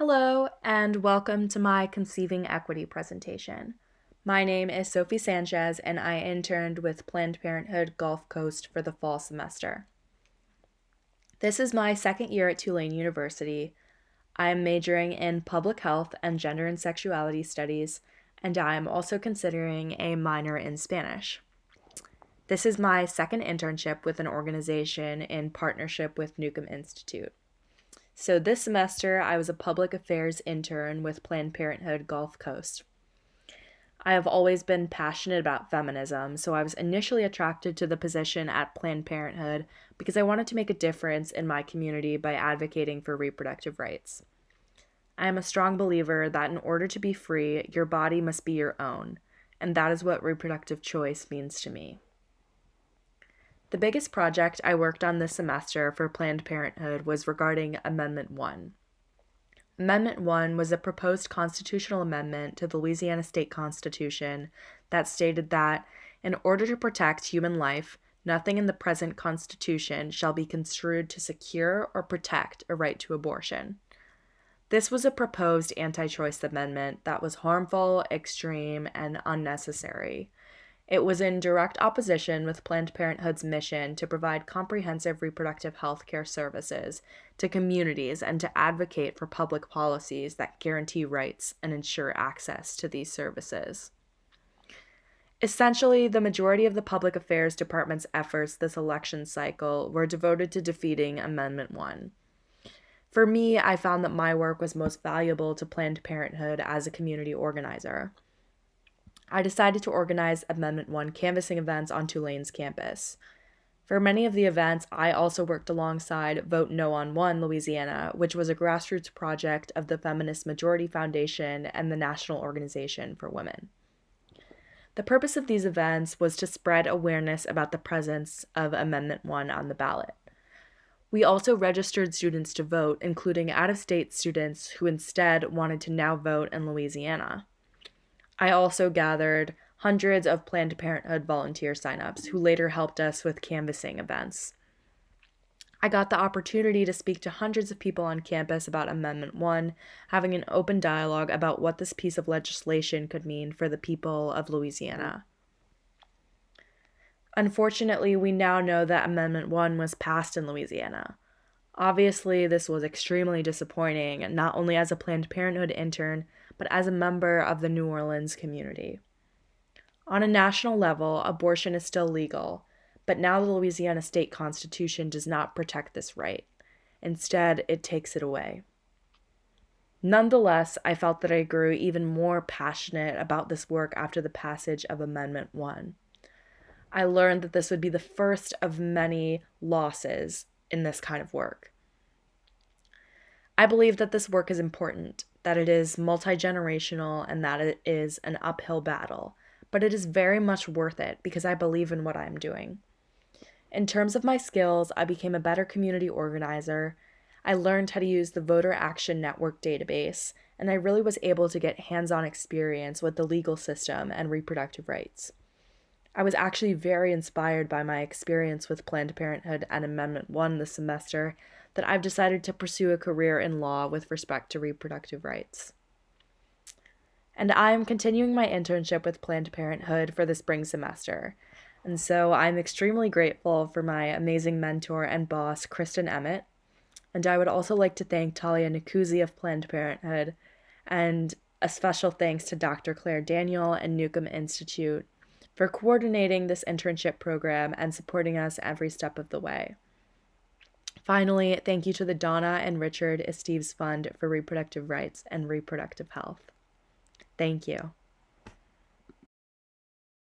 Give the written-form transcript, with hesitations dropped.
Hello, and welcome to my Conceiving Equity presentation. My name is Sophie Sanchez, and I interned with Planned Parenthood Gulf Coast for the fall semester. This is my second year at Tulane University. I am majoring in public health and gender and sexuality studies, and I am also considering a minor in Spanish. This is my second internship with an organization in partnership with Newcomb Institute. So this semester, I was a public affairs intern with Planned Parenthood Gulf Coast. I have always been passionate about feminism, so I was initially attracted to the position at Planned Parenthood because I wanted to make a difference in my community by advocating for reproductive rights. I am a strong believer that in order to be free, your body must be your own, and that is what reproductive choice means to me. The biggest project I worked on this semester for Planned Parenthood was regarding Amendment 1. Amendment 1 was a proposed constitutional amendment to the Louisiana state constitution that stated that, in order to protect human life, nothing in the present constitution shall be construed to secure or protect a right to abortion. This was a proposed anti-choice amendment that was harmful, extreme, and unnecessary. It was in direct opposition with Planned Parenthood's mission to provide comprehensive reproductive health care services to communities and to advocate for public policies that guarantee rights and ensure access to these services. Essentially, the majority of the Public Affairs Department's efforts this election cycle were devoted to defeating Amendment 1. For me, I found that my work was most valuable to Planned Parenthood as a community organizer. I decided to organize Amendment 1 canvassing events on Tulane's campus. For many of the events, I also worked alongside Vote No on 1 Louisiana, which was a grassroots project of the Feminist Majority Foundation and the National Organization for Women. The purpose of these events was to spread awareness about the presence of Amendment 1 on the ballot. We also registered students to vote, including out-of-state students who instead wanted to now vote in Louisiana. I also gathered hundreds of Planned Parenthood volunteer signups who later helped us with canvassing events. I got the opportunity to speak to hundreds of people on campus about Amendment 1, having an open dialogue about what this piece of legislation could mean for the people of Louisiana. Unfortunately, we now know that Amendment 1 was passed in Louisiana. Obviously, this was extremely disappointing, not only as a Planned Parenthood intern, but as a member of the New Orleans community. On a national level, abortion is still legal, but now the Louisiana state constitution does not protect this right. Instead, it takes it away. Nonetheless, I felt that I grew even more passionate about this work after the passage of Amendment 1. I learned that this would be the first of many losses in this kind of work. I believe that this work is important, that it is multi-generational, and that it is an uphill battle, but it is very much worth it because I believe in what I'm doing. In terms of my skills, I became a better community organizer, I learned how to use the Voter Action Network database, and I really was able to get hands-on experience with the legal system and reproductive rights. I was actually very inspired by my experience with Planned Parenthood and Amendment 1 this semester that I've decided to pursue a career in law with respect to reproductive rights. And I am continuing my internship with Planned Parenthood for the spring semester. And so I'm extremely grateful for my amazing mentor and boss, Kristen Emmett. And I would also like to thank Talia Nikuzi of Planned Parenthood, and a special thanks to Dr. Claire Daniel and Newcomb Institute for coordinating this internship program and supporting us every step of the way. Finally, thank you to the Donna and Richard Esteves Fund for Reproductive Rights and Reproductive Health. Thank you.